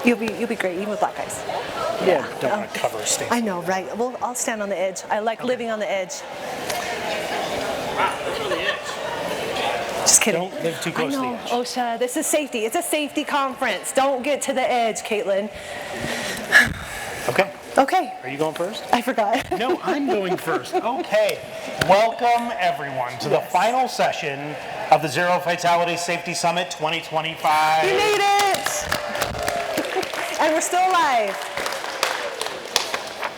You'll be great, even with black guys. Yeah, don't want to cover Stacey. I know, right? Well, I'll stand on the edge. I like living on the edge. Wow, look at the edge. Just kidding. Don't live too close to the edge. OSHA, this is safety. It's a safety conference. Don't get to the edge, Caitlin. Okay. Okay. Are you going first? I forgot. No, I'm going first. Okay. Welcome, everyone, to the final session of the Zero Fatality Safety Summit 2025. We made it! And we're still alive.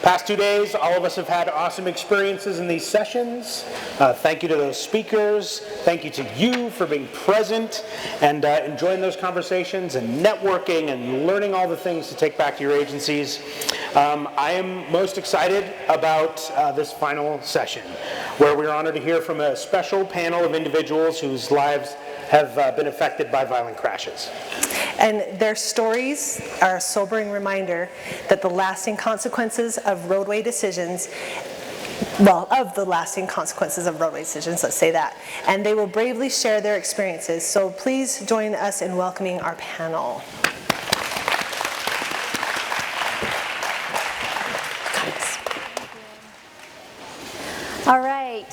Past 2 days, all of us have had awesome experiences in these sessions. Thank you to those speakers. Thank you to you for being present and enjoying those conversations and networking and learning all the things to take back to your agencies. I am most excited about this final session, where we're honored to hear from a special panel of individuals whose lives have been affected by violent crashes. And their stories are a sobering reminder that the lasting consequences of roadway decisions, let's say that. And they will bravely share their experiences. So please join us in welcoming our panel. All right,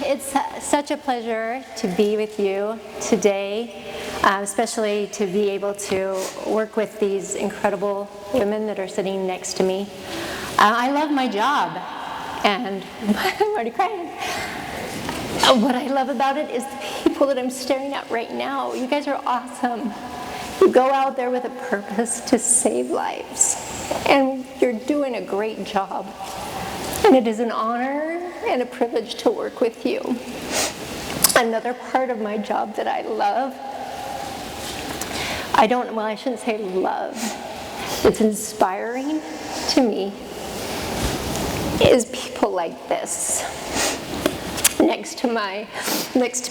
it's such a pleasure to be with you today, especially to be able to work with these incredible women that are sitting next to me. I love my job, and I'm already crying. What I love about it is the people that I'm staring at right now. You guys are awesome. You go out there with a purpose to save lives, and you're doing a great job. And it is an honor and a privilege to work with you. Another part of my job that I love, I shouldn't say love, it's inspiring to me, is people like this. Next to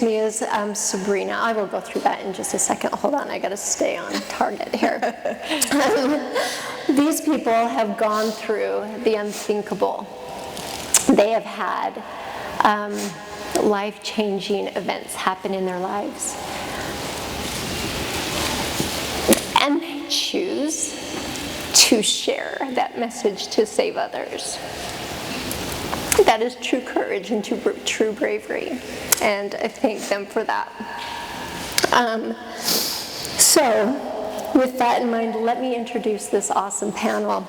me is Sabrina. I will go through that in just a second. Hold on, I gotta stay on target here. These people have gone through the unthinkable. They have had life-changing events happen in their lives. And they choose to share that message to save others. That is true courage and true bravery. And I thank them for that. So, with that in mind, let me introduce this awesome panel.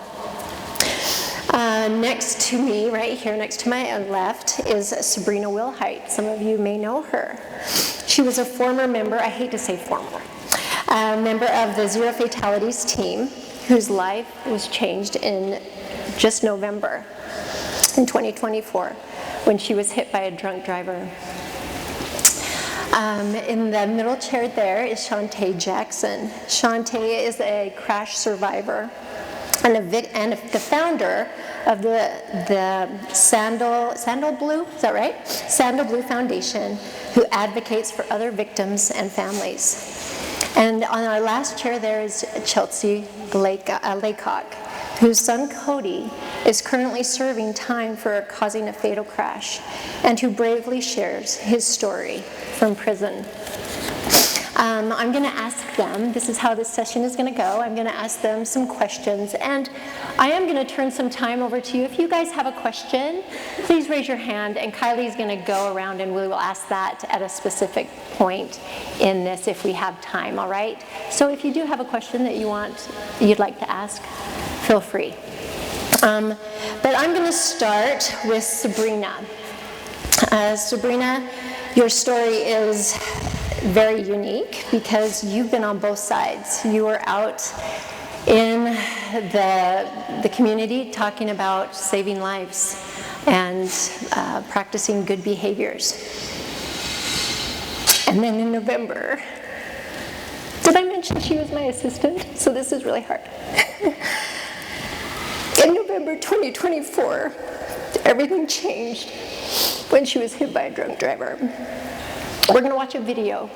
Next to me, right here, next to my left, is Sabrina Wilhite. Some of you may know her. She was a former member, I hate to say former, member of the Zero Fatalities team, whose life was changed in just November in 2024 when she was hit by a drunk driver. In the middle chair there is Shantae Jackson. Shantae is a crash survivor and the founder of the Sandal Blue, is that right? Sandal Blue Foundation, who advocates for other victims and families. And on our last chair there is Chelsea Laycock, whose son Cody is currently serving time for causing a fatal crash, and who bravely shares his story from prison. I'm going to ask them, this is how this session is going to go, I'm going to ask them some questions, and I am going to turn some time over to you. If you guys have a question, please raise your hand, and Kylie's going to go around and we will ask that at a specific point in this if we have time, all right? So if you do have a question that you'd like to ask, feel free. But I'm going to start with Sabrina. Sabrina, your story is very unique because you've been on both sides. You were out in the community talking about saving lives and practicing good behaviors. And then in November, did I mention she was my assistant? So this is really hard. In November 2024, everything changed when she was hit by a drunk driver. We're going to watch a video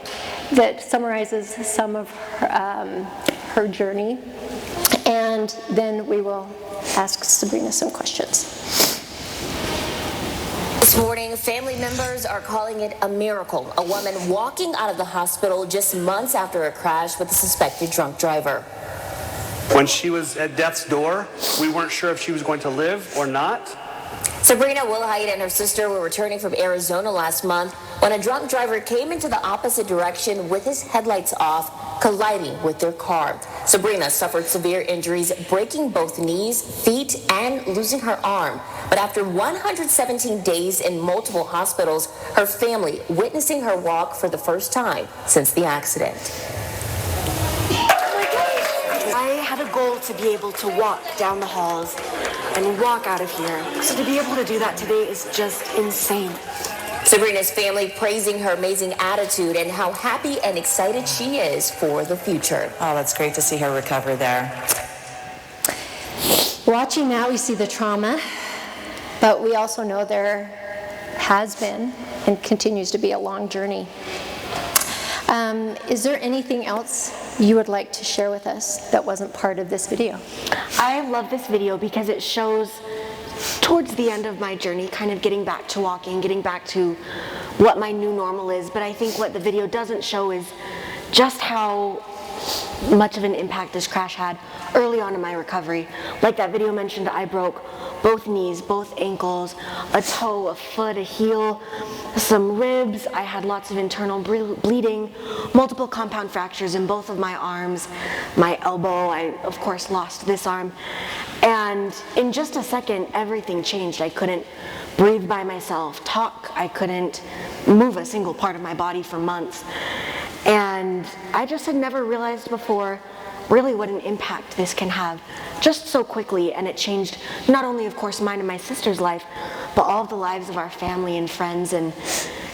that summarizes some of her journey, and then we will ask Sabrina some questions. This morning, family members are calling it a miracle. A woman walking out of the hospital just months after a crash with a suspected drunk driver. When she was at death's door, we weren't sure if she was going to live or not. Sabrina Wilhite and her sister were returning from Arizona last month when a drunk driver came into the opposite direction with his headlights off, colliding with their car. Sabrina suffered severe injuries, breaking both knees, feet, and losing her arm. But after 117 days in multiple hospitals, her family witnessing her walk for the first time since the accident. I had a goal to be able to walk down the halls and walk out of here. So to be able to do that today is just insane. Sabrina's family praising her amazing attitude and how happy and excited she is for the future. Oh, that's great to see her recover there. Watching that, we see the trauma, but we also know there has been and continues to be a long journey. Is there anything else you would like to share with us that wasn't part of this video? I love this video because it shows towards the end of my journey, kind of getting back to walking, getting back to what my new normal is. But I think what the video doesn't show is just how much of an impact this crash had early on in my recovery. Like that video mentioned, I broke both knees, both ankles, a toe, a foot, a heel, some ribs. I had lots of internal bleeding, multiple compound fractures in both of my arms, my elbow. I, of course, lost this arm. And in just a second, everything changed. I couldn't breathe by myself, talk. I couldn't move a single part of my body for months. And I just had never realized before really what an impact this can have just so quickly. And it changed not only, of course, mine and my sister's life, but all of the lives of our family and friends. And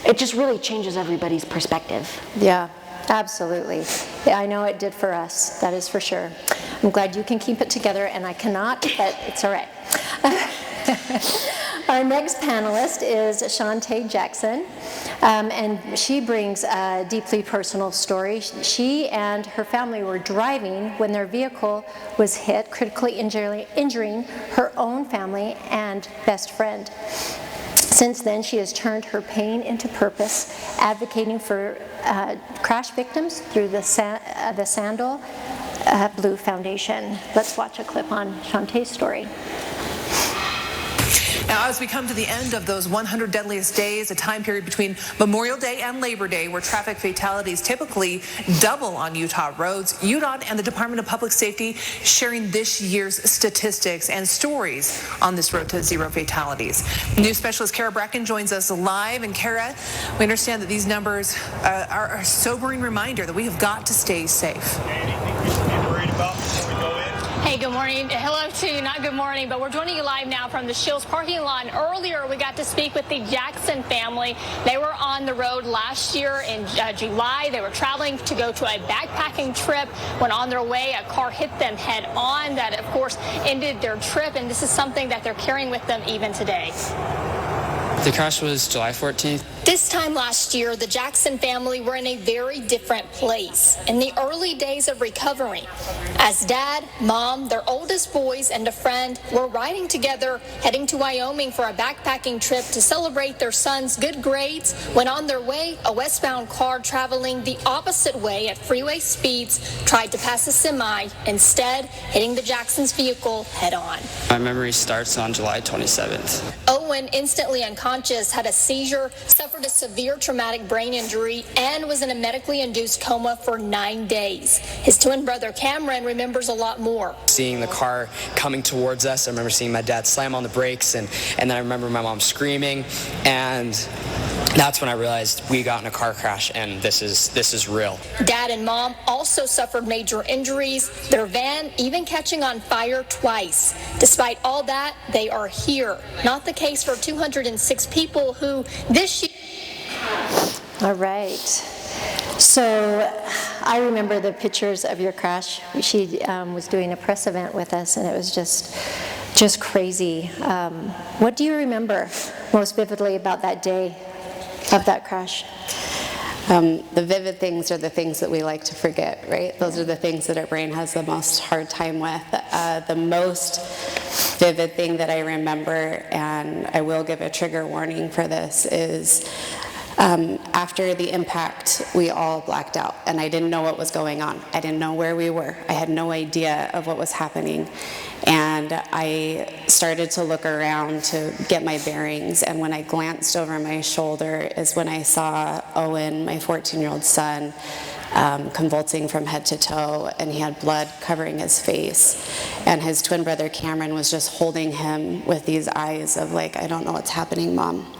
it just really changes everybody's perspective. Yeah, absolutely. Yeah, I know it did for us, that is for sure. I'm glad you can keep it together, and I cannot, but it's all right. Our next panelist is Shantae Jackson, and she brings a deeply personal story. She and her family were driving when their vehicle was hit, critically injuring her own family and best friend. Since then, she has turned her pain into purpose, advocating for crash victims through the Sandal Blue Foundation. Let's watch a clip on Shantae's story. Now, as we come to the end of those 100 deadliest days, a time period between Memorial Day and Labor Day where traffic fatalities typically double on Utah roads, UDOT and the Department of Public Safety sharing this year's statistics and stories on this road to zero fatalities. News specialist Kara Bracken joins us live. And Kara, we understand that these numbers are a sobering reminder that we have got to stay safe. Anything we should be worried about before we go in? Hey, good morning. Hello to you, not good morning, but we're joining you live now from the Shields parking lot. Earlier, we got to speak with the Jackson family. They were on the road last year in July. They were traveling to go to a backpacking trip. When on their way, a car hit them head on. That, of course, ended their trip, and this is something that they're carrying with them even today. The crash was July 14th. This time last year, the Jackson family were in a very different place in the early days of recovery. As dad, mom, their oldest boys, and a friend were riding together, heading to Wyoming for a backpacking trip to celebrate their son's good grades, when on their way, a westbound car traveling the opposite way at freeway speeds tried to pass a semi, instead hitting the Jackson's vehicle head on. My memory starts on July 27th. Owen, instantly unconscious, had a seizure, suffered a severe traumatic brain injury, and was in a medically induced coma for 9 days. His twin brother Cameron remembers a lot more. Seeing the car coming towards us, I remember seeing my dad slam on the brakes, and then I remember my mom screaming, and that's when I realized we got in a car crash, and this is real. Dad and mom also suffered major injuries, their van even catching on fire twice. Despite all that, they are here. Not the case for 206 people who this year... All right. So I remember the pictures of your crash. She was doing a press event with us, and it was just crazy. What do you remember most vividly about that day of that crash? The vivid things are the things that we like to forget, right? Those are the things that our brain has the most hard time with. The most vivid thing that I remember, and I will give a trigger warning for this, is After the impact, we all blacked out, and I didn't know what was going on. I didn't know where we were. I had no idea of what was happening. And I started to look around to get my bearings, and when I glanced over my shoulder is when I saw Owen, my 14-year-old son, convulsing from head to toe, and he had blood covering his face. And his twin brother Cameron was just holding him with these eyes of like, I don't know what's happening, Mom.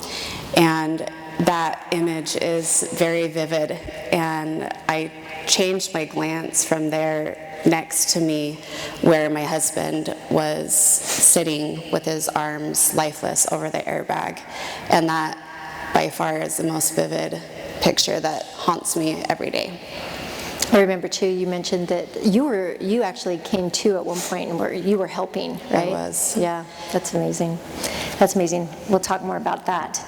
And that image is very vivid, and I changed my glance from there next to me where my husband was sitting with his arms lifeless over the airbag. And that by far is the most vivid picture that haunts me every day. I remember too, you mentioned that you actually came to at one point and you were helping, right? I was. Yeah, that's amazing. That's amazing. We'll talk more about that.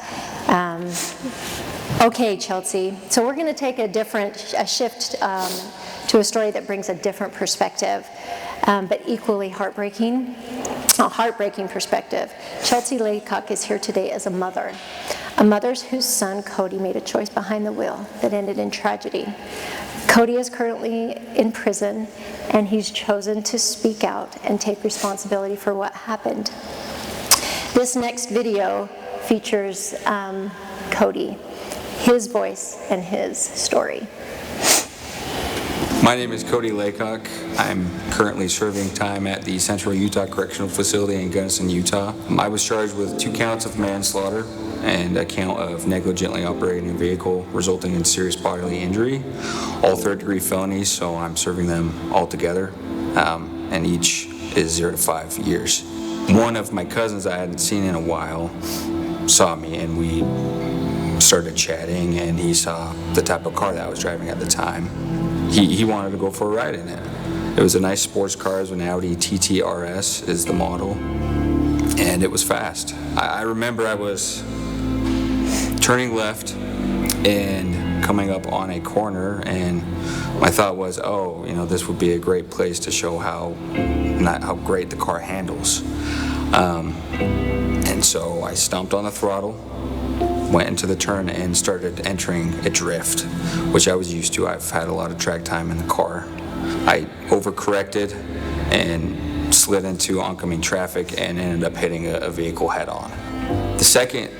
Okay, Chelsea. So we're going to take a shift to a story that brings a different perspective, but equally heartbreaking. A heartbreaking perspective. Chelsea Laycock is here today as a mother whose son Cody made a choice behind the wheel that ended in tragedy. Cody is currently in prison, and he's chosen to speak out and take responsibility for what happened. This next video features Cody, his voice and his story. My name is Cody Laycock. I'm currently serving time at the Central Utah Correctional Facility in Gunnison, Utah. I was charged with 2 counts of manslaughter and a count of negligently operating a vehicle resulting in serious bodily injury, all third-degree felonies, so I'm serving them all together, and each is 0 to 5 years. One of my cousins I hadn't seen in a while saw me, and we started chatting, and he saw the type of car that I was driving at the time. He wanted to go for a ride in it. It was a nice sports car. It was an Audi TT RS is the model, and it was fast. I remember I was turning left and coming up on a corner, and my thought was, oh, this would be a great place to show how great the car handles. And so I stomped on the throttle, went into the turn, and started entering a drift, which I was used to. I've had a lot of track time in the car. I overcorrected and slid into oncoming traffic and ended up hitting a vehicle head on. The second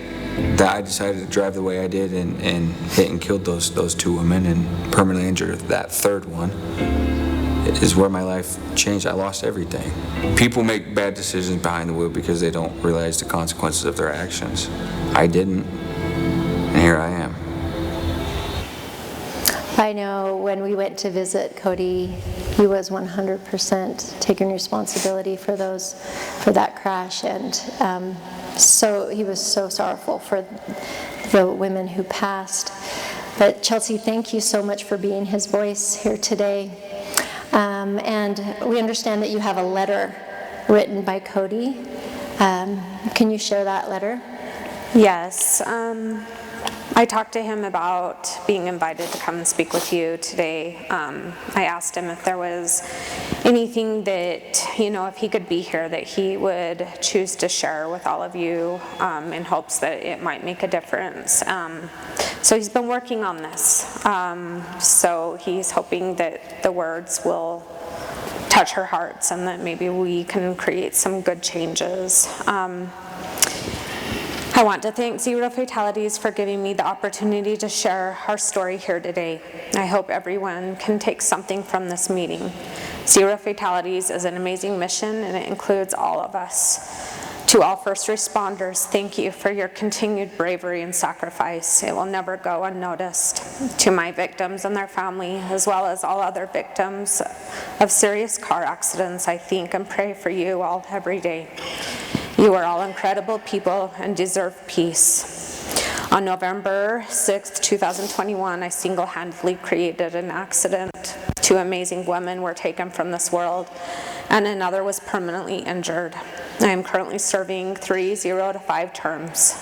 that I decided to drive the way I did and hit and killed those 2 women and permanently injured that third one is where my life changed. I lost everything. People make bad decisions behind the wheel because they don't realize the consequences of their actions. I didn't, and here I am. I know when we went to visit Cody, he was 100% taking responsibility for that crash, and so he was so sorrowful for the women who passed. But Chelsea, thank you so much for being his voice here today. And we understand that you have a letter written by Cody. Can you share that letter? Yes. I talked to him about being invited to come and speak with you today. I asked him if there was anything that, if he could be here, that he would choose to share with all of you in hopes that it might make a difference. So he's been working on this. So he's hoping that the words will touch her hearts and that maybe we can create some good changes. I want to thank Zero Fatalities for giving me the opportunity to share our story here today. I hope everyone can take something from this meeting. Zero Fatalities is an amazing mission, and it includes all of us. To all first responders, thank you for your continued bravery and sacrifice. It will never go unnoticed. To my victims and their family, as well as all other victims of serious car accidents, I think and pray for you all every day. You are all incredible people and deserve peace. On November 6th, 2021, I single-handedly created an accident. 2 amazing women were taken from this world, and another was permanently injured. I am currently serving 3 0 to 5 terms.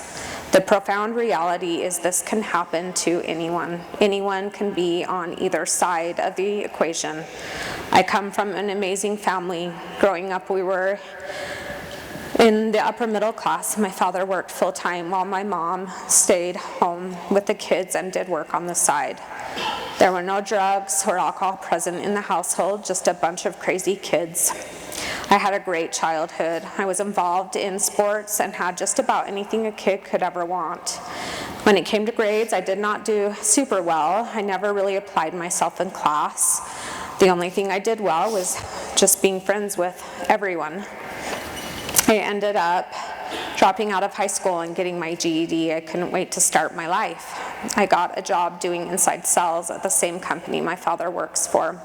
The profound reality is this can happen to anyone. Anyone can be on either side of the equation. I come from an amazing family. Growing up, we were In the upper middle class, my father worked full-time while my mom stayed home with the kids and did work on the side. There were no drugs or alcohol present in the household, just a bunch of crazy kids. I had a great childhood. I was involved in sports and had just about anything a kid could ever want. When it came to grades, I did not do super well. I never really applied myself in class. The only thing I did well was just being friends with everyone. I ended up dropping out of high school and getting my GED. I couldn't wait to start my life. I got a job doing inside sales at the same company my father works for.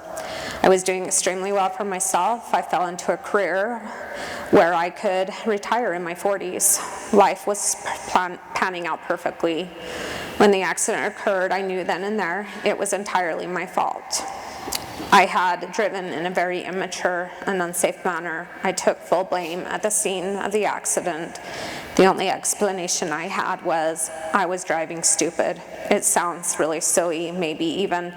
I was doing extremely well for myself. I fell into a career where I could retire in my 40s. Life was panning out perfectly. When the accident occurred, I knew then and there it was entirely my fault. I had driven in a very immature and unsafe manner. I took full blame at the scene of the accident. The only explanation I had was I was driving stupid. It sounds really silly, maybe even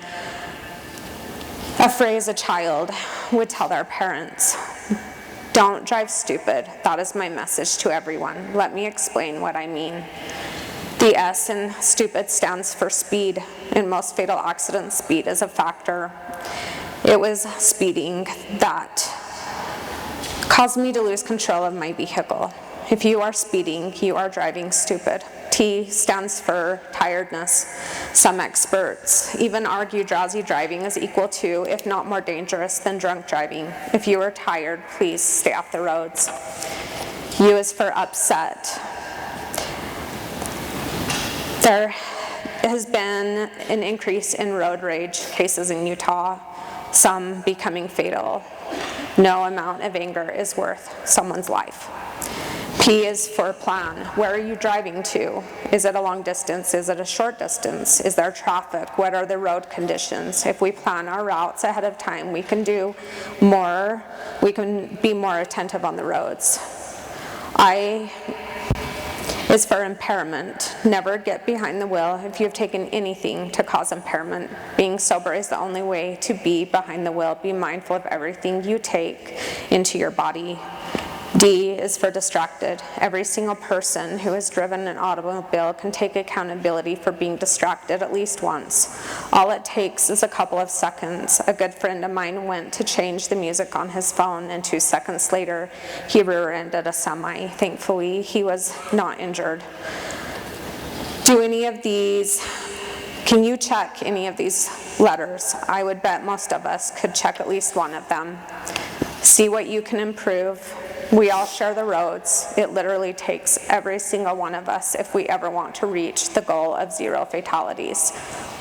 a phrase a child would tell their parents. Don't drive stupid. That is my message to everyone. Let me explain what I mean. The S in stupid stands for speed. In most fatal accidents, speed is a factor. It was speeding that caused me to lose control of my vehicle. If you are speeding, you are driving stupid. T stands for tiredness. Some experts even argue drowsy driving is equal to, if not more dangerous than drunk driving. If you are tired, please stay off the roads. U is for upset. There has been an increase in road rage cases in Utah, some becoming fatal. No amount of anger is worth someone's life. P is for plan. Where are you driving to? Is it a long distance? Is it a short distance? Is there traffic? What are the road conditions? If we plan our routes ahead of time, we can do more, we can be more attentive on the roads. I is for impairment. Never get behind the wheel if you've taken anything to cause impairment. Being sober is the only way to be behind the wheel. Be mindful of everything you take into your body. D is for distracted. Every single person who has driven an automobile can take accountability for being distracted at least once. All it takes is a couple of seconds. A good friend of mine went to change the music on his phone, and 2 seconds later, he rear-ended a semi. Thankfully, he was not injured. Do any of these, can you check any of these letters? I would bet most of us could check at least one of them. See what you can improve. We all share the roads. It literally takes every single one of us if we ever want to reach the goal of 0 fatalities.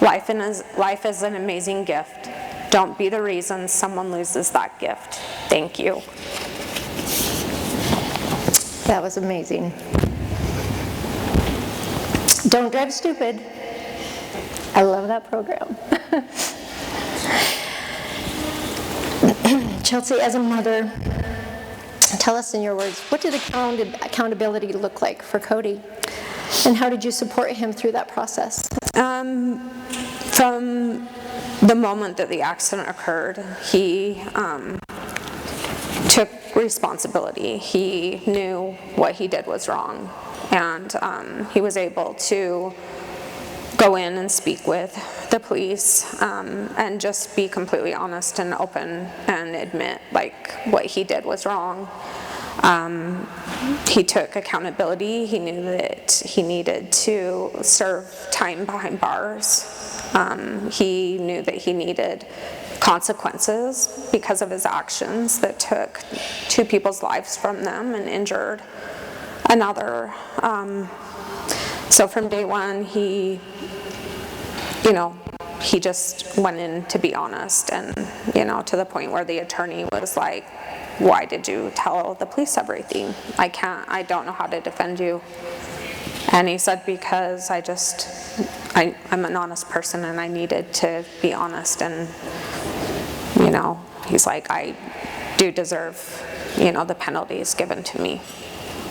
Life is an amazing gift. Don't be the reason someone loses that gift. Thank you. That was amazing. Don't drive stupid. I love that program. Chelsea, as a mother, tell us in your words, what did accountability look like for Cody? And how did you support him through that process? From the moment that the accident occurred, he took responsibility. He knew what he did was wrong. And he was able to go in and speak with the police and just be completely honest and open and admit like what he did was wrong. He took accountability. He knew that he needed to serve time behind bars. He knew that he needed consequences because of his actions that took 2 people's lives from them and injured another. So from day one, he just went in to be honest, and to the point where the attorney was like, why did you tell the police everything? I don't know how to defend you. And he said, because I'm an honest person and I needed to be honest, and he's like, I do deserve the penalties given to me.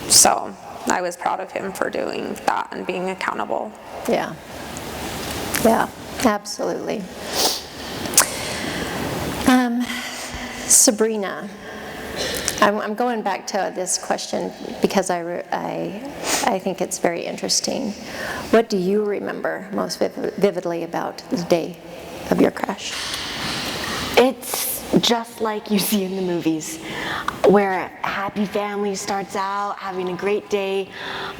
So I was proud of him for doing that and being accountable. Yeah, absolutely. Sabrina, I'm going back to this question because I think it's very interesting. What do you remember most vividly about the day of your crash? It's just like you see in the movies, where a happy family starts out having a great day.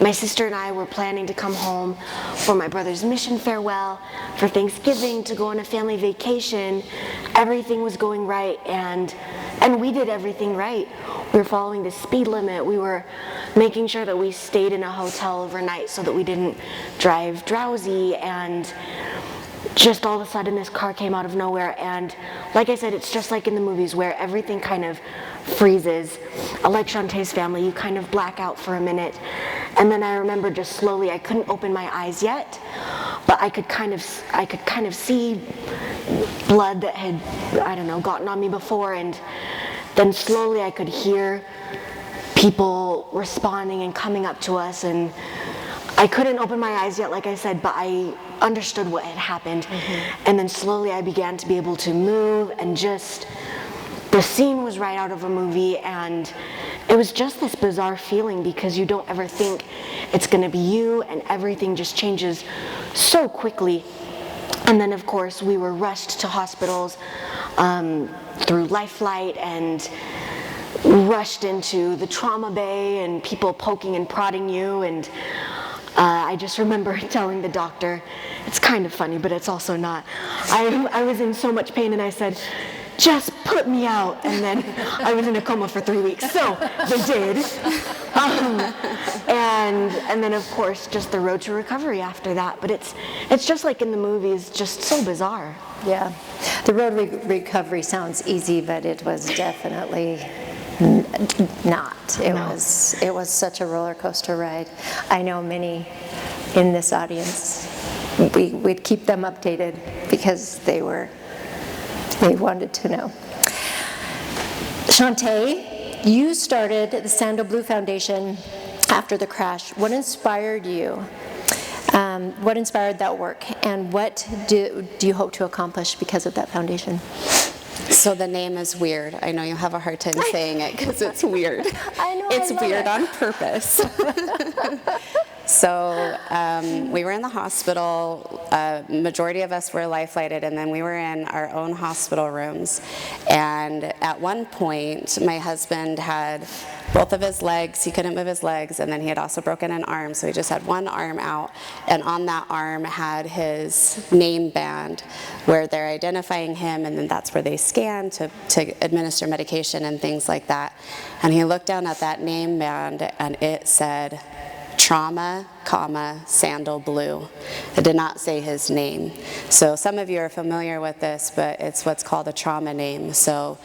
My sister and I were planning to come home for my brother's mission farewell, for Thanksgiving, to go on a family vacation. Everything was going right, and we did everything right. We were following the speed limit. We were making sure that we stayed in a hotel overnight so that we didn't drive drowsy, and just all of a sudden this car came out of nowhere, and like I said, it's just like in the movies where everything kind of freezes. Like Shantae's family, you kind of black out for a minute, and then I remember just slowly, I couldn't open my eyes yet, but I could kind of see blood that had, I don't know, gotten on me before, and then slowly I could hear people responding and coming up to us, and I couldn't open my eyes yet, like I said, but I understood what had happened. And then slowly I began to be able to move, and just, the scene was right out of a movie, and it was just this bizarre feeling because you don't ever think it's gonna be you, and everything just changes so quickly. And then of course we were rushed to hospitals through Life Flight, and rushed into the trauma bay, and people poking and prodding you, and I just remember telling the doctor, it's kind of funny, but it's also not. I was in so much pain, and I said, just put me out. And then I was in a coma for 3 weeks, so they did. And then of course, just the road to recovery after that. But it's just like in the movies, just so bizarre. Yeah, the road recovery sounds easy, but it was definitely not. It was such a roller coaster ride. I know many in this audience, we'd keep them updated because they wanted to know. Shantae, you started the Sandal Blue Foundation after the crash. What inspired you? What inspired that work, and what do you hope to accomplish because of that foundation? So the name is weird. I know you have a hard time saying it because it's weird. I know. It's weird on purpose. So we were in the hospital. Majority of us were life flighted, and then we were in our own hospital rooms. And at one point, my husband had both of his legs, he couldn't move his legs, and then he had also broken an arm, so he just had one arm out, and on that arm had his name band where they're identifying him, and then that's where they scan to administer medication and things like that. And he looked down at that name band, and it said trauma, Sandal Blue. It did not say his name. So some of you are familiar with this, but it's what's called a trauma name. So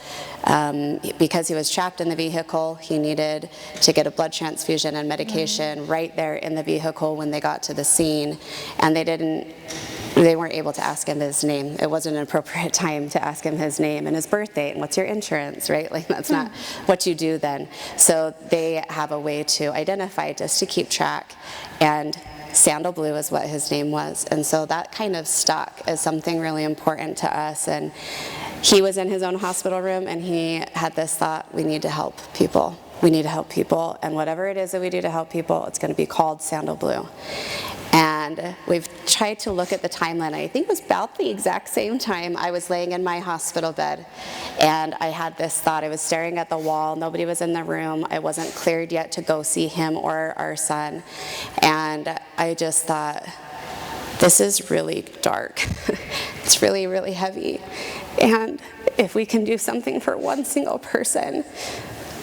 because he was trapped in the vehicle, he needed to get a blood transfusion and medication right there in the vehicle when they got to the scene, and they weren't able to ask him his name. It wasn't an appropriate time to ask him his name and his birth date and what's your insurance, right? Like that's not what you do then. So they have a way to identify just to keep track, and Sandal Blue is what his name was. And so that kind of stuck as something really important to us. And he was in his own hospital room, and he had this thought, we need to help people. We need to help people, and whatever it is that we do to help people, it's going to be called Sandal Blue. And we've tried to look at the timeline. I think it was about the exact same time I was laying in my hospital bed, and I had this thought. I was staring at the wall. Nobody was in the room. I wasn't cleared yet to go see him or our son. And I just thought, this is really dark. It's really, really heavy. And if we can do something for one single person,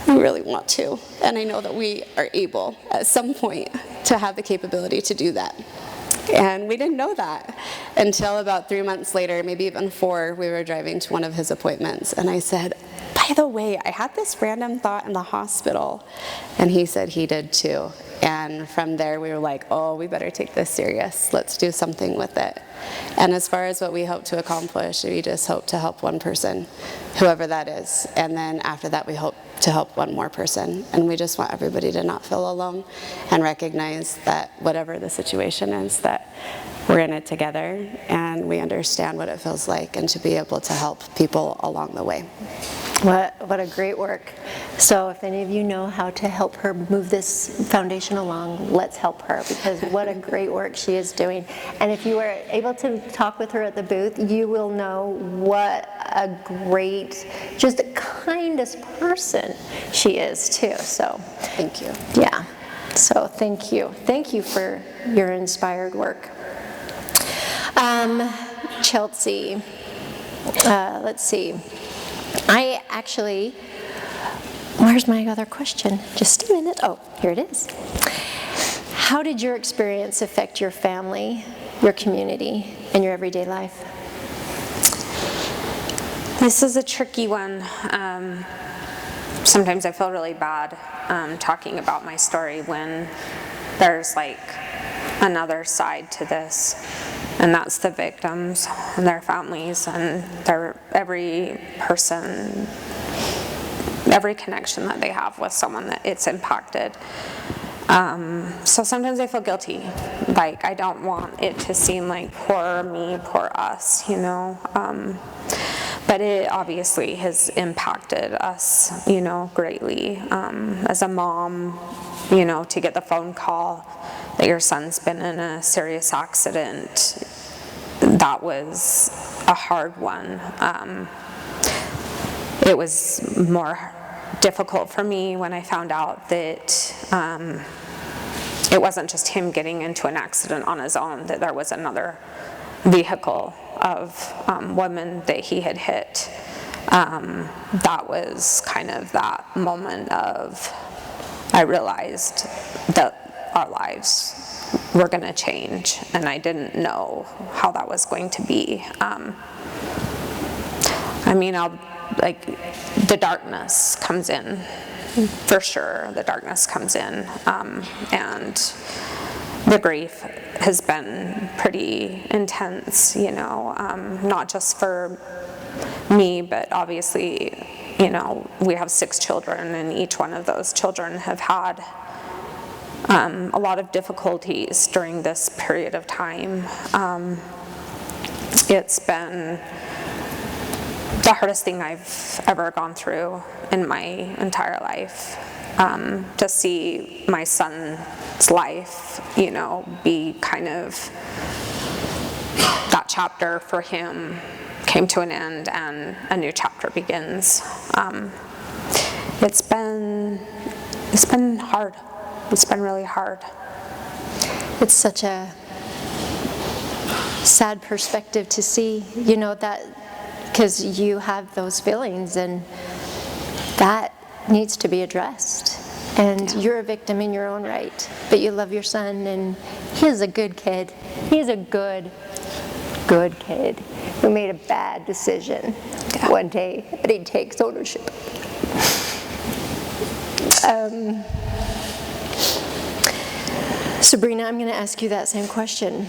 we really want to, and I know that we are able at some point to have the capability to do that. And we didn't know that until about 3 months later, maybe even 4, we were driving to one of his appointments, and I said, by the way, I had this random thought in the hospital, and he said he did too. And from there we were like, oh, we better take this serious. Let's do something with it. And as far as what we hope to accomplish, we just hope to help one person, whoever that is. And then after that, we hope to help one more person. And we just want everybody to not feel alone and recognize that whatever the situation is, that we're in it together and we understand what it feels like, and to be able to help people along the way. What a great work. So if any of you know how to help her move this foundation along, let's help her, because what a great work she is doing. And if you were able to talk with her at the booth, you will know what a great, just kindest person she is too. So Thank you. yeah, so thank you. Thank you for your inspired work. Chelsea, let's see. I actually, where's my other question? Just a minute. Oh, here it is. How did your experience affect your family, your community, and your everyday life? This is a tricky one. Sometimes I feel really bad talking about my story when there's like another side to this, and that's the victims and their families and every person, every connection that they have with someone that it's impacted. So sometimes I feel guilty, like I don't want it to seem like poor me, poor us, you know. But it obviously has impacted us, you know, greatly. As a mom, you know, to get the phone call that your son's been in a serious accident, that was a hard one. It was more difficult for me when I found out that it wasn't just him getting into an accident on his own, that there was another vehicle of women that he had hit. That was kind of that moment of, I realized that our lives were going to change, and I didn't know how that was going to be. I mean, the darkness comes in, for sure, the darkness comes in, and the grief has been pretty intense, you know, not just for me, but obviously, you know, we have 6 children, and each one of those children have had a lot of difficulties during this period of time. It's been the hardest thing I've ever gone through in my entire life. To see my son's life, you know, be kind of, that chapter for him came to an end and a new chapter begins. It's been hard. It's been really hard. It's such a sad perspective to see, you know, that, because you have those feelings, and that needs to be addressed. And you're a victim in your own right, but you love your son, and he's a good kid. He's a good kid who made a bad decision one day, but he takes ownership. Sabrina, I'm going to ask you that same question.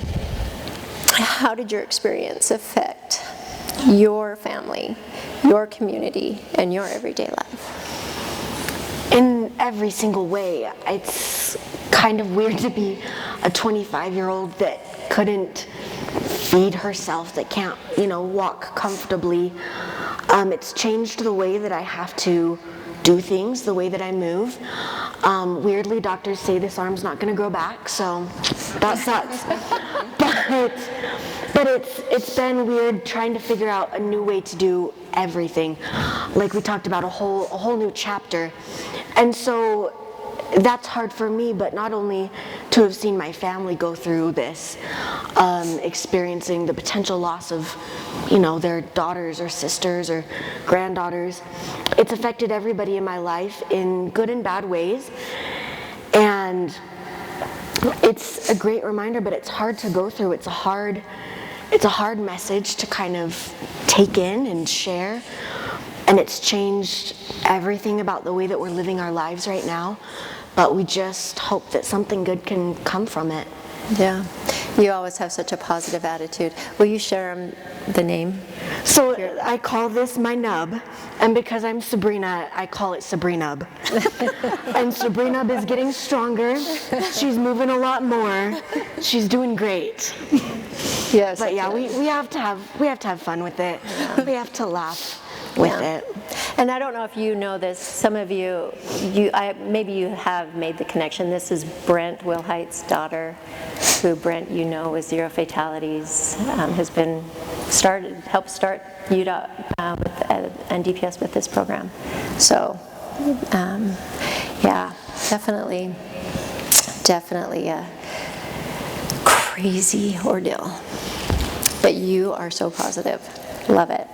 How did your experience affect your family, your community, and your everyday life? In every single way. It's kind of weird to be a 25-year-old that couldn't feed herself, that can't, you know, walk comfortably. It's changed the way that I have to do things, the way that I move. Weirdly, doctors say this arm's not going to grow back, so that sucks. But it's been weird trying to figure out a new way to do everything. Like we talked about, a whole new chapter. And so that's hard for me, but not only to have seen my family go through this, experiencing the potential loss of, you know, their daughters or sisters or granddaughters. It's affected everybody in my life in good and bad ways. And it's a great reminder, but it's hard to go through. It's a hard message to kind of take in and share. And it's changed everything about the way that we're living our lives right now. But we just hope that something good can come from it. Yeah. You always have such a positive attitude. Will you share the name? So I call this my nub, and because I'm Sabrina, I call it Sabrinub. And Sabrinub is getting stronger. She's moving a lot more. She's doing great. Yes. But yeah, we have to have fun with it. Yeah. We have to laugh with Yeah. it. And I don't know if you know this, some of you, maybe you have made the connection. This is Brent Wilhite's daughter, who Brent, you know, with Zero Fatalities, has been helped start UDOT and DPS with this program. So, yeah, definitely a crazy ordeal. But you are so positive. Love it.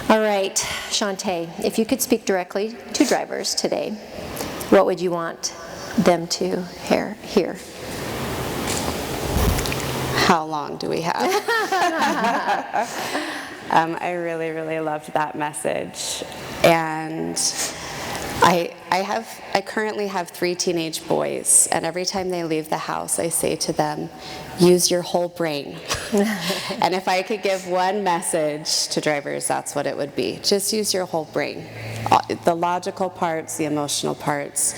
All right, Shantae, if you could speak directly to drivers today, what would you want them to hear? How long do we have? I really, really loved that message. And I currently have 3 teenage boys, and every time they leave the house, I say to them, use your whole brain. And if I could give one message to drivers, that's what it would be. Just use your whole brain. The logical parts, the emotional parts,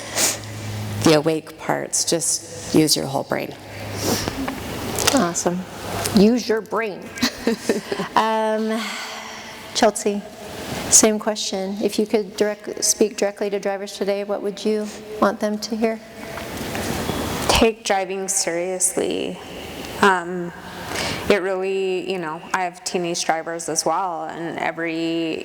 the awake parts, just use your whole brain. Awesome. Use your brain. Chelsea, same question. If you could speak directly to drivers today, what would you want them to hear? Take driving seriously. It really, I have teenage drivers as well, and every,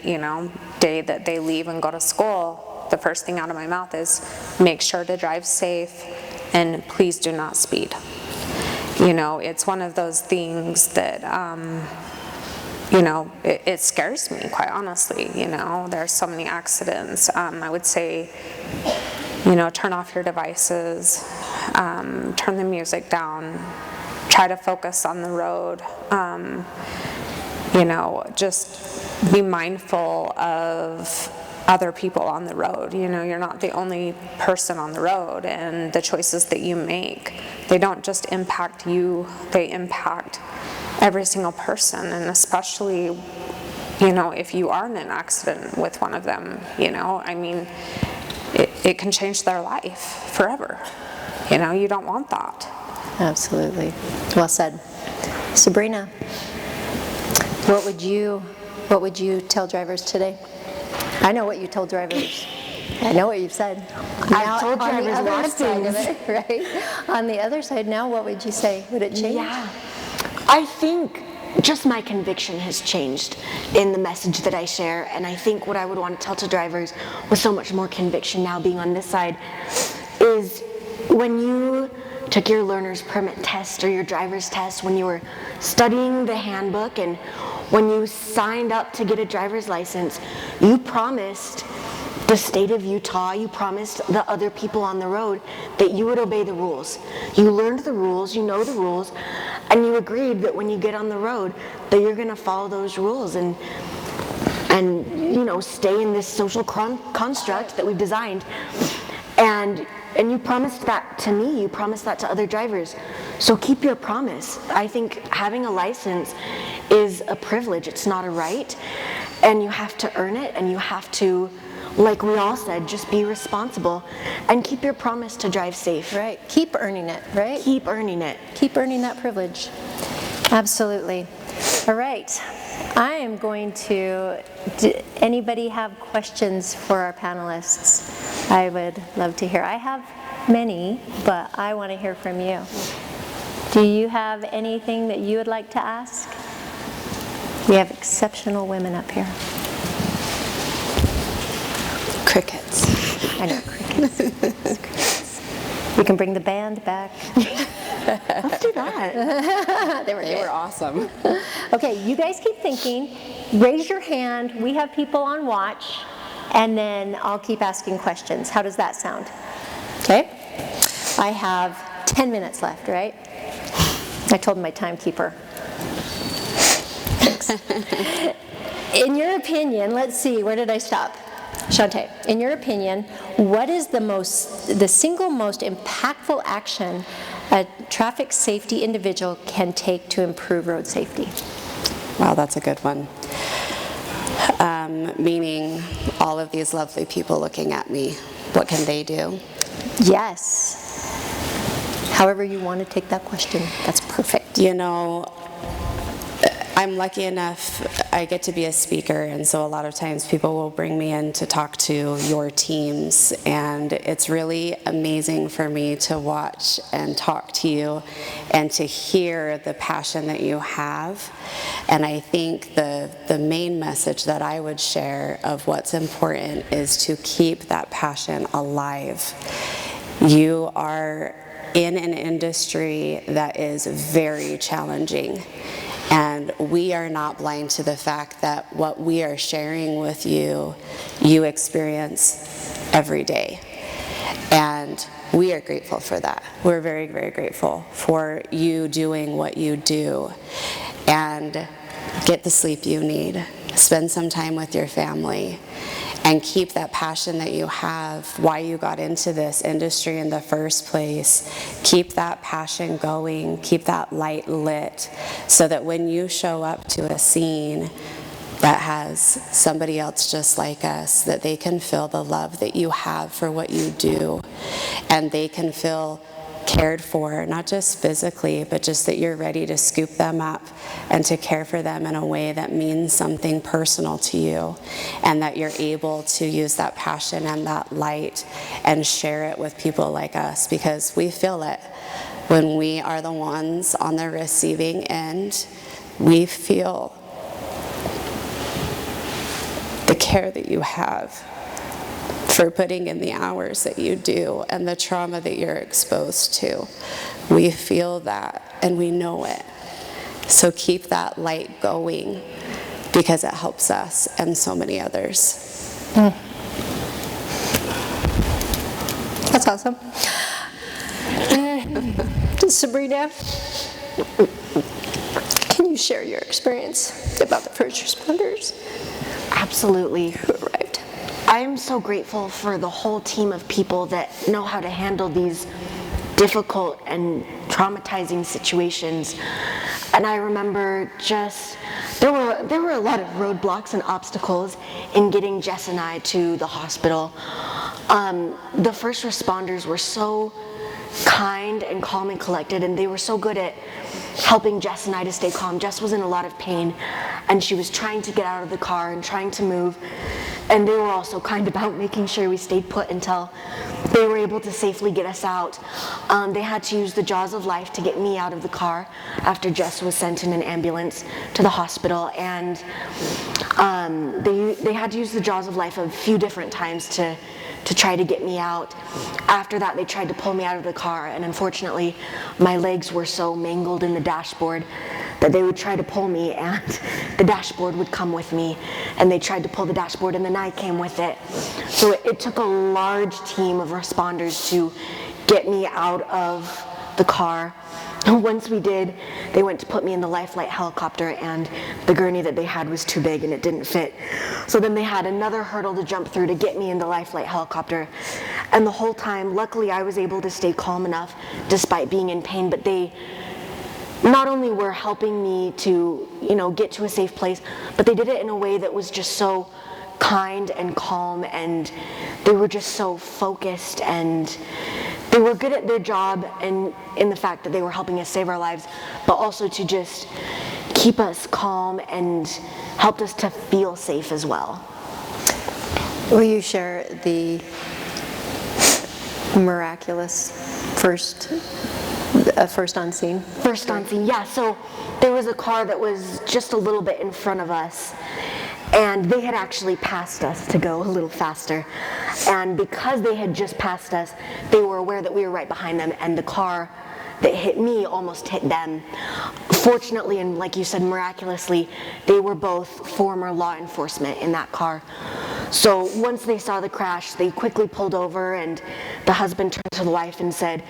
day that they leave and go to school, the first thing out of my mouth is make sure to drive safe and please do not speed. It's one of those things that, it scares me, quite honestly. There's so many accidents. I would say, turn off your devices, turn the music down, try to focus on the road, just be mindful of other people on the road. You're not the only person on the road, and the choices that you make, they don't just impact you, they impact every single person, and especially, if you are in an accident with one of them, it can change their life forever. You don't want that. Absolutely. Well said. Sabrina, what would you tell drivers today? I know what you told drivers. I know what you've said. I've told drivers on the other lots side of things. it, right? On the other side, now what would you say? Would it change? Yeah. I think just my conviction has changed in the message that I share, and I think what I would want to tell to drivers with so much more conviction now being on this side is when you took your learner's permit test or your driver's test, when you were studying the handbook and when you signed up to get a driver's license, you promised the state of Utah, you promised the other people on the road that you would obey the rules. You learned the rules, you know the rules, and you agreed that when you get on the road that you're going to follow those rules and stay in this social construct that we've designed. And you promised that to me, you promised that to other drivers. So keep your promise. I think having a license is a privilege, it's not a right. And you have to earn it, and you have to, like we all said, just be responsible and keep your promise to drive safe. Right. Keep earning it, right? Keep earning it. Keep earning that privilege. Absolutely. All right. I am going to, anybody have questions for our panelists? I would love to hear. I have many, but I want to hear from you. Do you have anything that you would like to ask? We have exceptional women up here. Crickets. I know, crickets. Crickets. We can bring the band back. Let's do that. They were awesome. Okay, you guys keep thinking. Raise your hand. We have people on watch, and then I'll keep asking questions. How does that sound? Okay? I have 10 minutes left, right? I told my timekeeper. Thanks. In your opinion, let's see, where did I stop? Shantae, in your opinion, what is the single most impactful action a traffic safety individual can take to improve road safety? Wow, that's a good one. Meaning all of these lovely people looking at me, what can they do? Yes. However you want to take that question, that's perfect. I'm lucky enough, I get to be a speaker, and so a lot of times people will bring me in to talk to your teams, and it's really amazing for me to watch and talk to you and to hear the passion that you have. And I think the main message that I would share of what's important is to keep that passion alive. You are in an industry that is very challenging. And we are not blind to the fact that what we are sharing with you, you experience every day. And we are grateful for that. We're very, very grateful for you doing what you do. And get the sleep you need. Spend some time with your family. And keep that passion that you have, why you got into this industry in the first place. Keep that passion going, keep that light lit, so that when you show up to a scene that has somebody else just like us, that they can feel the love that you have for what you do, and they can feel cared for, not just physically, but just that you're ready to scoop them up and to care for them in a way that means something personal to you, and that you're able to use that passion and that light and share it with people like us, because we feel it when we are the ones on the receiving end. We feel the care that you have for putting in the hours that you do and the trauma that you're exposed to. We feel that and we know it. So keep that light going, because it helps us and so many others. That's awesome. Sabrina, can you share your experience about the first responders? Absolutely. Who arrived? I'm so grateful for the whole team of people that know how to handle these difficult and traumatizing situations. And I remember there were a lot of roadblocks and obstacles in getting Jess and I to the hospital. The first responders were so kind and calm and collected, and they were so good at helping Jess and I to stay calm. Jess was in a lot of pain, and she was trying to get out of the car and trying to move, and they were also kind about making sure we stayed put until they were able to safely get us out. They had to use the jaws of life to get me out of the car after Jess was sent in an ambulance to the hospital, and they had to use the jaws of life a few different times to try to get me out. After that, they tried to pull me out of the car, and unfortunately, my legs were so mangled in the dashboard that they would try to pull me and the dashboard would come with me, and they tried to pull the dashboard and then I came with it. So it took a large team of responders to get me out of the car. Once we did, they went to put me in the Life Flight helicopter, and the gurney that they had was too big and it didn't fit. So then they had another hurdle to jump through to get me in the Life Flight helicopter. And the whole time, luckily I was able to stay calm enough despite being in pain, but they not only were helping me to, get to a safe place, but they did it in a way that was just so kind and calm, and they were just so focused, and they were good at their job, and in the fact that they were helping us save our lives, but also to just keep us calm and helped us to feel safe as well. Will you share the miraculous first on scene? First on scene, yeah. So there was a car that was just a little bit in front of us, and they had actually passed us to go a little faster. And because they had just passed us, they were aware that we were right behind them, and the car that hit me almost hit them. Fortunately, and like you said, miraculously, they were both former law enforcement in that car. So once they saw the crash, they quickly pulled over, and the husband turned to the wife and said,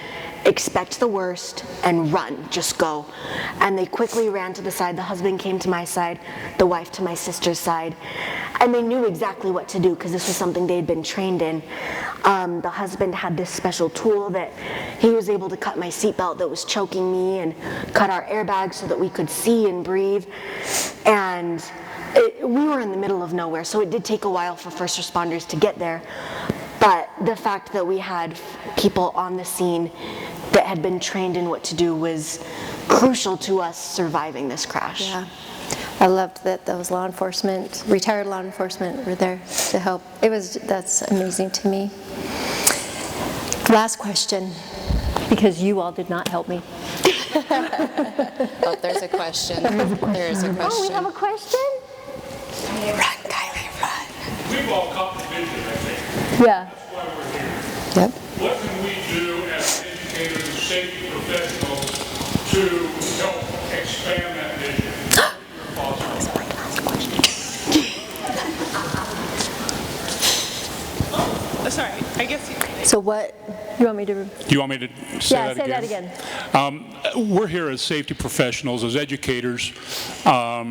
"Expect the worst and run, just go." And they quickly ran to the side. The husband came to my side, the wife to my sister's side, and they knew exactly what to do because this was something they had been trained in. The husband had this special tool that he was able to cut my seatbelt that was choking me and cut our airbags so that we could see and breathe. And we were in the middle of nowhere, so it did take a while for first responders to get there. But the fact that we had people on the scene that had been trained in what to do was crucial to us surviving this crash. Yeah. I loved that those retired law enforcement were there to help. That's amazing to me. Last question, because you all did not help me. Oh, there's a question. There is a question. Oh, we have a question? Run, Kylie, run. We've all caught the vision, I think. Yeah. That's why we're here. Yep. What can we do as educators and safety professionals to help expand that vision? Your thoughts on that? That's all right. I guess So what, you want me to? Do you want me to say Yeah, that say again? that again. We're here as safety professionals, as educators. I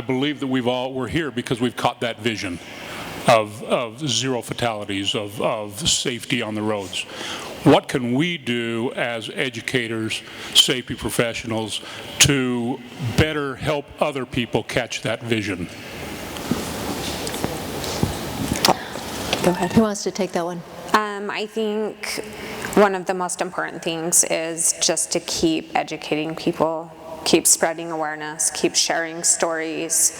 believe that we're here because we've caught that vision of zero fatalities, of safety on the roads. What can we do as educators, safety professionals, to better help other people catch that vision? Go ahead. Who wants to take that one? I think one of the most important things is just to keep educating people, keep spreading awareness, keep sharing stories,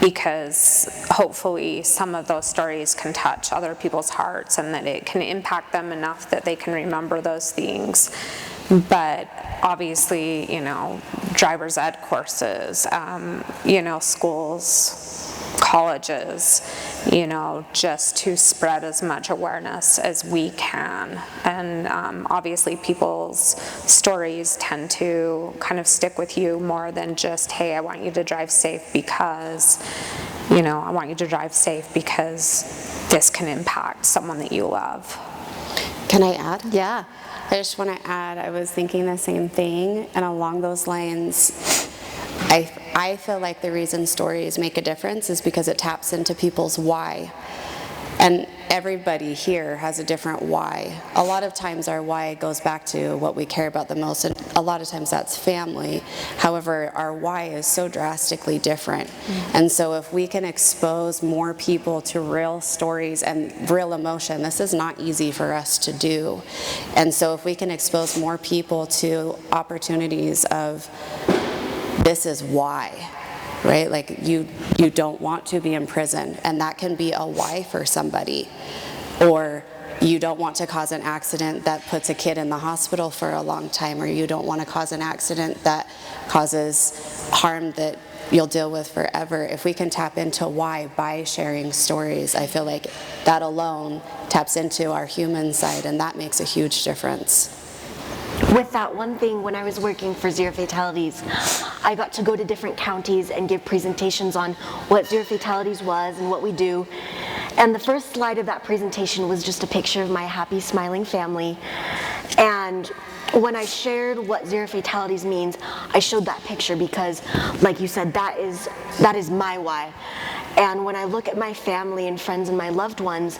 because hopefully some of those stories can touch other people's hearts and that it can impact them enough that they can remember those things. But obviously, driver's ed courses, schools, colleges, just to spread as much awareness as we can. And obviously people's stories tend to kind of stick with you more than just, hey, I want you to drive safe because, I want you to drive safe because this can impact someone that you love. Can I add? Yeah. I just want to add, I was thinking the same thing, and along those lines, I feel like the reason stories make a difference is because it taps into people's why. And everybody here has a different why. A lot of times our why goes back to what we care about the most, and a lot of times that's family. However, our why is so drastically different. And so if we can expose more people to real stories and real emotion, this is not easy for us to do. And so if we can expose more people to opportunities of this is why, right? Like you don't want to be in prison, and that can be a why for somebody. Or you don't want to cause an accident that puts a kid in the hospital for a long time, or you don't want to cause an accident that causes harm that you'll deal with forever. If we can tap into why by sharing stories, I feel like that alone taps into our human side, and that makes a huge difference. With that one thing, when I was working for Zero Fatalities, I got to go to different counties and give presentations on what Zero Fatalities was and what we do. And the first slide of that presentation was just a picture of my happy, smiling family. And when I shared what Zero Fatalities means, I showed that picture because, like you said, that is my why. And when I look at my family and friends and my loved ones,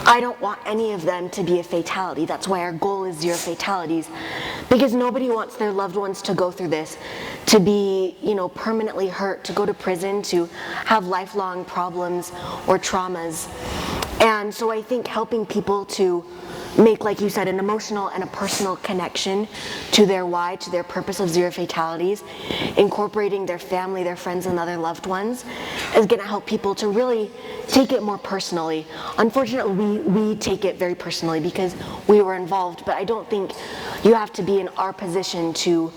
I don't want any of them to be a fatality. That's why our goal is zero fatalities, because nobody wants their loved ones to go through this, to be, permanently hurt, to go to prison, to have lifelong problems or traumas. And so I think helping people to make, like you said, an emotional and a personal connection to their why, to their purpose of zero fatalities, incorporating their family, their friends, and other loved ones, is going to help people to really take it more personally. Unfortunately, we take it very personally because we were involved, but I don't think you have to be in our position to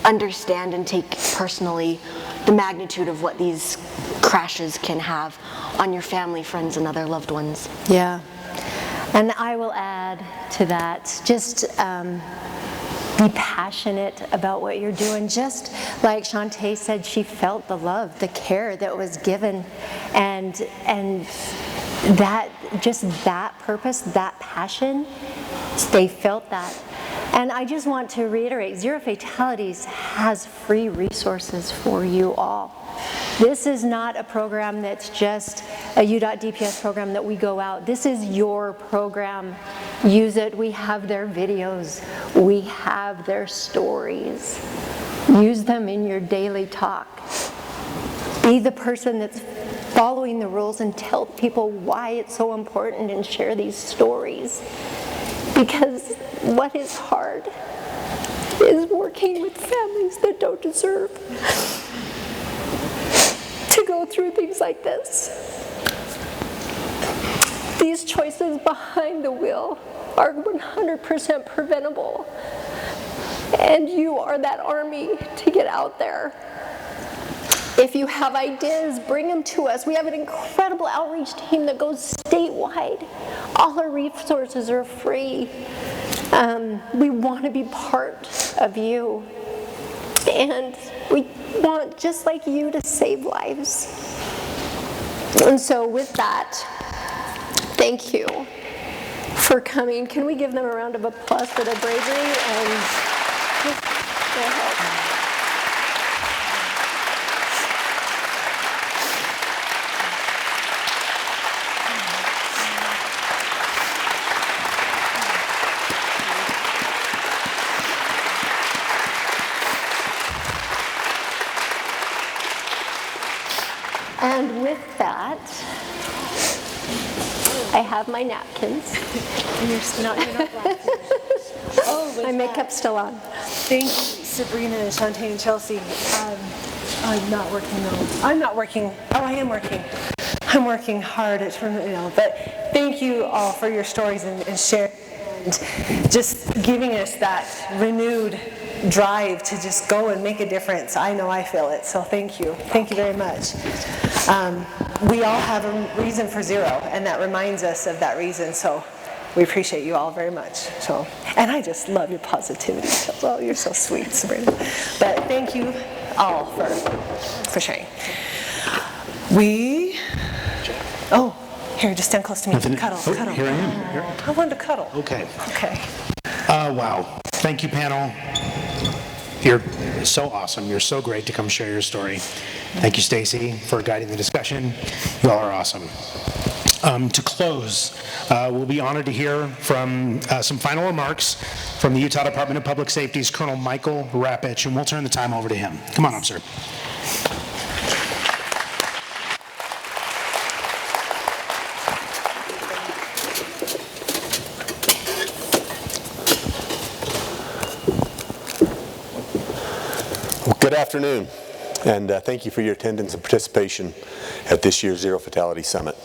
understand and take personally the magnitude of what these crashes can have on your family, friends, and other loved ones. Yeah. And I will add to that, just be passionate about what you're doing. Just like Shantae said, she felt the love, the care that was given, and that, just that purpose, that passion, they felt that. And I just want to reiterate, Zero Fatalities has free resources for you all. This is not a program that's just a UDOT DPS program that we go out. This is your program. Use it. We have their videos. We have their stories. Use them in your daily talk. Be the person that's following the rules and tell people why it's so important and share these stories. Because what is hard? is working with families that don't deserve to go through things like this. These choices behind the wheel are 100% preventable. And you are that army to get out there. If you have ideas, bring them to us. We have an incredible outreach team that goes statewide. All our resources are free. We want to be part of you. And we want, just like you, to save lives. And so with that, thank you for coming. Can we give them a round of applause for their bravery and just their help? And with that, I have my napkins. And you're not laughing. Oh, my makeup's still on. Thank you, Sabrina and Shantae and Chelsea. I'm not working though. I'm not working. Oh, I am working. I'm working hard at, but thank you all for your stories and sharing and just giving us that renewed drive to just go and make a difference. I know I feel it, so thank you. Thank you very much. We all have a reason for zero, and that reminds us of that reason, so we appreciate you all very much. So, and I just love your positivity. Oh, you're so sweet, Sabrina. But thank you all for sharing. Here, just stand close to me. Cuddle. Here I am. I wanted to cuddle. Okay. Okay. Wow. Thank you, panel. You're so awesome. You're so great to come share your story. Thank you, Stacy, for guiding the discussion. You all are awesome. To close, we'll be honored to hear from some final remarks from the Utah Department of Public Safety's Colonel Michael Rapich, and we'll turn the time over to him. Come on up, sir. Good afternoon, and thank you for your attendance and participation at this year's Zero Fatality Summit.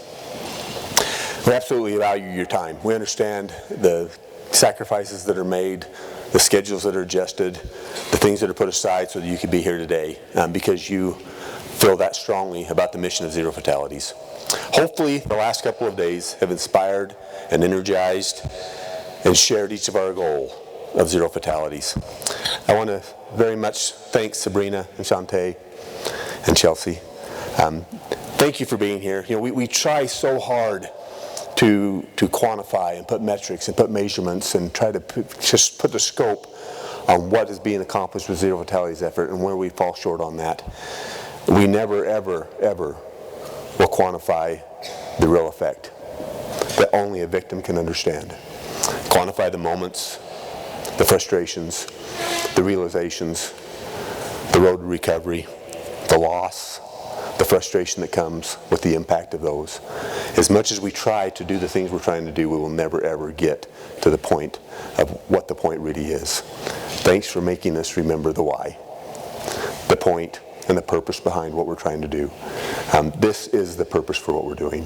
We absolutely value your time. We understand the sacrifices that are made, the schedules that are adjusted, the things that are put aside so that you could be here today, because you feel that strongly about the mission of Zero Fatalities. Hopefully, the last couple of days have inspired and energized and shared each of our goal of Zero Fatalities. I want to very much thank Sabrina and Shantae and Chelsea. Thank you for being here. We try so hard to quantify and put metrics and put measurements and try to just put the scope on what is being accomplished with Zero Fatalities effort and where we fall short on that. We never, ever, ever will quantify the real effect that only a victim can understand. Quantify the moments, the frustrations, the realizations, the road to recovery, the loss, the frustration that comes with the impact of those. As much as we try to do the things we're trying to do, we will never ever get to the point of what the point really is. Thanks for making us remember the why, the point, and the purpose behind what we're trying to do. This is the purpose for what we're doing.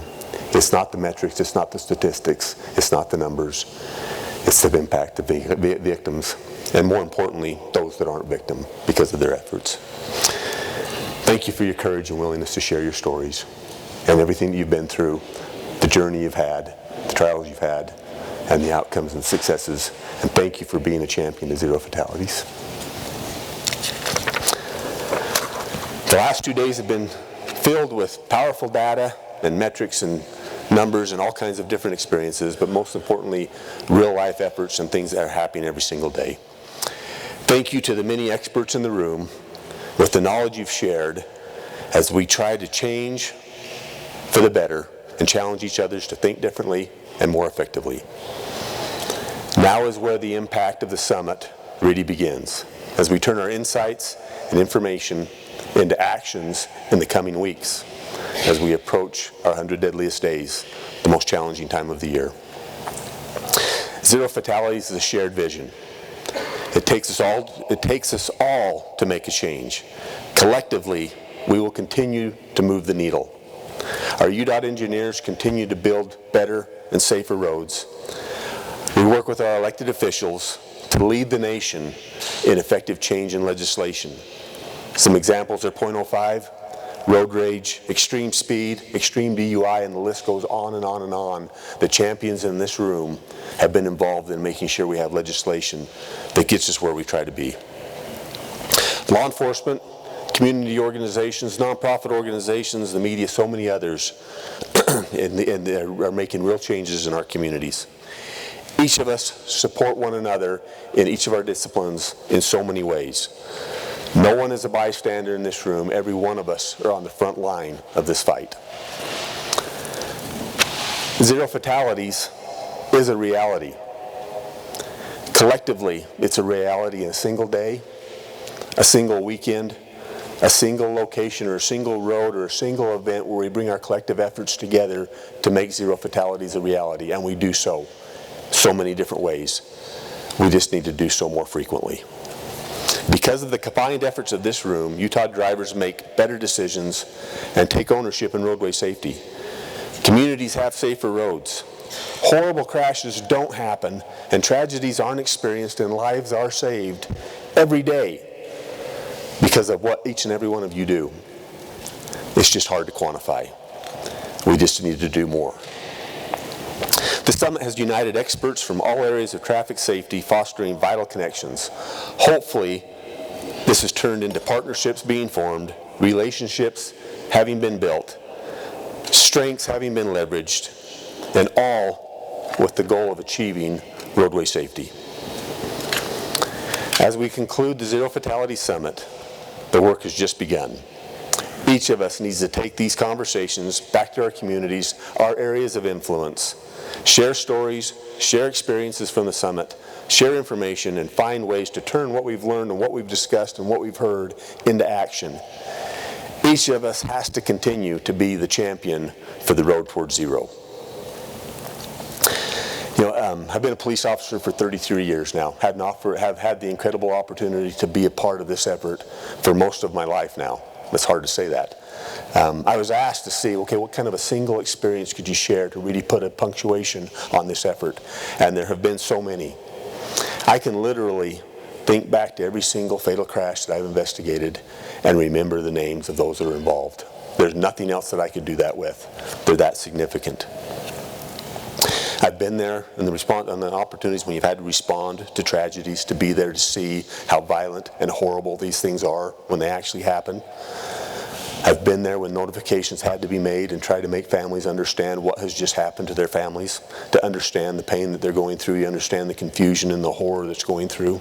It's not the metrics, it's not the statistics, it's not the numbers. It's the impact of victims, and more importantly, those that aren't victim because of their efforts. Thank you for your courage and willingness to share your stories and everything that you've been through, the journey you've had, the trials you've had, and the outcomes and successes. And thank you for being a champion of Zero Fatalities. The last 2 days have been filled with powerful data and metrics and numbers and all kinds of different experiences, but most importantly, real life efforts and things that are happening every single day. Thank you to the many experts in the room with the knowledge you've shared as we try to change for the better and challenge each other to think differently and more effectively. Now is where the impact of the summit really begins, as we turn our insights and information into actions in the coming weeks as we approach our 100 Deadliest Days, the most challenging time of the year. Zero Fatalities is a shared vision. It takes us all to make a change. Collectively, we will continue to move the needle. Our UDOT engineers continue to build better and safer roads. We work with our elected officials to lead the nation in effective change and legislation. Some examples are .05, road rage, extreme speed, extreme DUI, and the list goes on and on and on. The champions in this room have been involved in making sure we have legislation that gets us where we try to be. Law enforcement, community organizations, nonprofit organizations, the media, so many others and are making real changes in our communities. Each of us support one another in each of our disciplines in so many ways. No one is a bystander in this room. Every one of us are on the front line of this fight. Zero fatalities is a reality. Collectively, it's a reality in a single day, a single weekend, a single location or a single road or a single event where we bring our collective efforts together to make zero fatalities a reality, and we do so many different ways. We just need to do so more frequently. Because of the combined efforts of this room, Utah drivers make better decisions and take ownership in roadway safety. Communities have safer roads. Horrible crashes don't happen, and tragedies aren't experienced, and lives are saved every day because of what each and every one of you do. It's just hard to quantify. We just need to do more. The summit has united experts from all areas of traffic safety, fostering vital connections. Hopefully, this has turned into partnerships being formed, relationships having been built, strengths having been leveraged, and all with the goal of achieving roadway safety. As we conclude the Zero Fatality Summit, the work has just begun. Each of us needs to take these conversations back to our communities, our areas of influence, share stories, share experiences from the summit, share information, and find ways to turn what we've learned and what we've discussed and what we've heard into action. Each of us has to continue to be the champion for the road towards zero. I've been a police officer for 33 years now. Have had the incredible opportunity to be a part of this effort for most of my life now. It's hard to say that. I was asked to see, okay, what kind of a single experience could you share to really put a punctuation on this effort? And there have been so many. I can literally think back to every single fatal crash that I've investigated and remember the names of those that are involved. There's nothing else that I could do that with. They're that significant. I've been there in on the opportunities when you've had to respond to tragedies, to be there to see how violent and horrible these things are when they actually happen. I've been there when notifications had to be made and try to make families understand what has just happened to their families, to understand the pain that they're going through, you understand the confusion and the horror that's going through.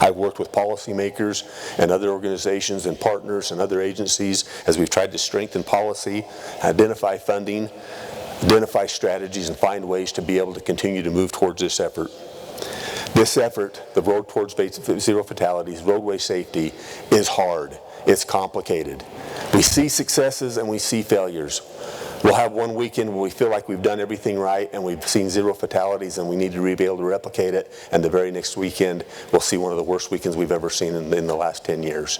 I've worked with policymakers and other organizations and partners and other agencies as we've tried to strengthen policy, identify funding, identify strategies, and find ways to be able to continue to move towards this effort. This effort, the road towards zero fatalities, roadway safety, is hard. It's complicated. We see successes and we see failures. We'll have one weekend where we feel like we've done everything right and we've seen zero fatalities and we need to be able to replicate it, and the very next weekend we'll see one of the worst weekends we've ever seen in the last 10 years.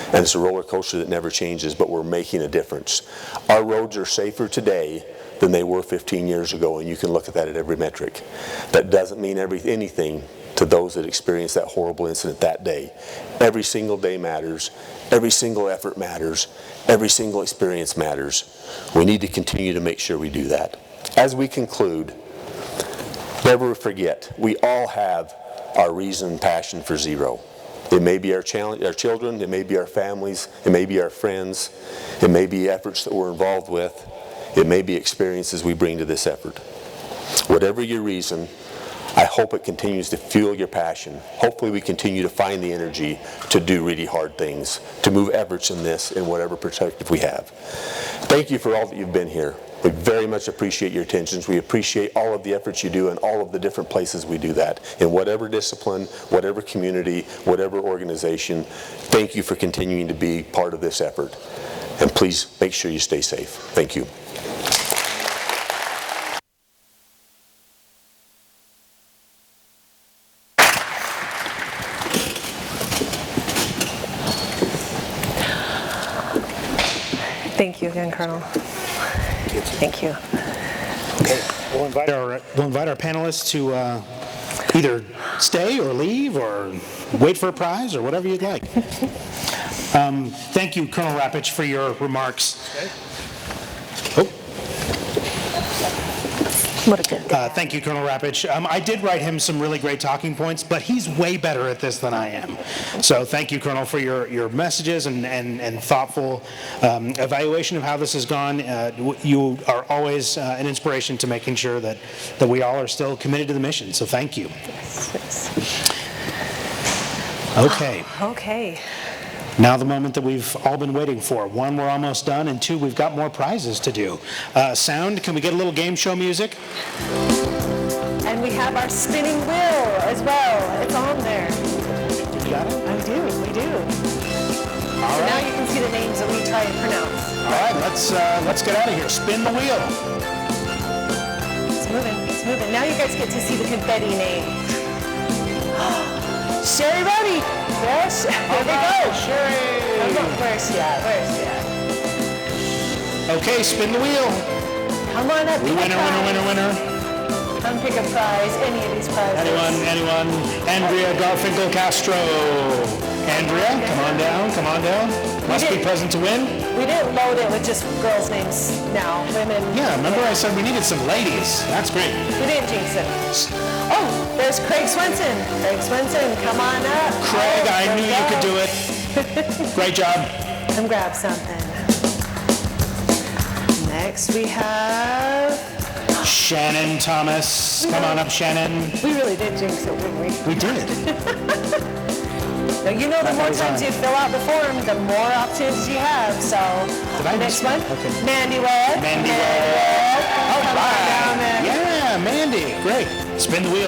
And it's a roller coaster that never changes, but we're making a difference. Our roads are safer today than they were 15 years ago, and you can look at that at every metric. That doesn't mean anything to those that experienced that horrible incident that day. Every single day matters. Every single effort matters. Every single experience matters. We need to continue to make sure we do that. As we conclude, never forget, we all have our reason and passion for zero. It may be our children, it may be our families, it may be our friends, it may be efforts that we're involved with, it may be experiences we bring to this effort. Whatever your reason, I hope it continues to fuel your passion. Hopefully we continue to find the energy to do really hard things, to move efforts in this in whatever perspective we have. Thank you for all that you've been here. We very much appreciate your attentions. We appreciate all of the efforts you do in all of the different places we do that. In whatever discipline, whatever community, whatever organization, thank you for continuing to be part of this effort. And please make sure you stay safe. Thank you. again, Colonel. Thank you. Okay, we'll invite our panelists to either stay or leave or wait for a prize or whatever you'd like. Thank you, Colonel Rapich, for your remarks. What a good thank you, Colonel Rapich. I did write him some really great talking points, but he's way better at this than I am. So thank you, Colonel, for your messages and thoughtful evaluation of how this has gone. You are always an inspiration to making sure that we all are still committed to the mission. So thank you. Okay. Okay. Now the moment that we've all been waiting for. 1, we're almost done, and 2, we've got more prizes to do. Sound, can we get a little game show music? And we have our spinning wheel as well. It's on there. You got it? I do, we do. All So right. now you can see the names that we try and pronounce. All right, let's get out of here. Spin the wheel. It's moving, it's moving. Now you guys get to see the confetti name. Sherry Roddy. Yes, there we go. Sherry. Where's she at? Where's she at? Okay, spin the wheel. Come on up. pick a Winner. prize. Come pick a prize, any of these prizes. Anyone? Andrea Garfinkel Castro. Andrea, come on down. Must be present to win. We didn't load it with just girls' names now. Women. Yeah, remember I said we needed some ladies. That's great. We didn't jinx it. Oh, there's Craig Swenson. Craig Swenson, come on up. Craig, I knew you could do it. Great job. Come grab something. Next we have... Shannon Thomas. Come on up, Shannon. We really did jinx it, didn't we? We did. Now, you know the more times you fill out the form, the more opportunities you have. So, next one, Okay. Mandy Webb. Mandy Webb. All Come on right. down, Mandy. Yeah, Mandy. Great. Spin the wheel.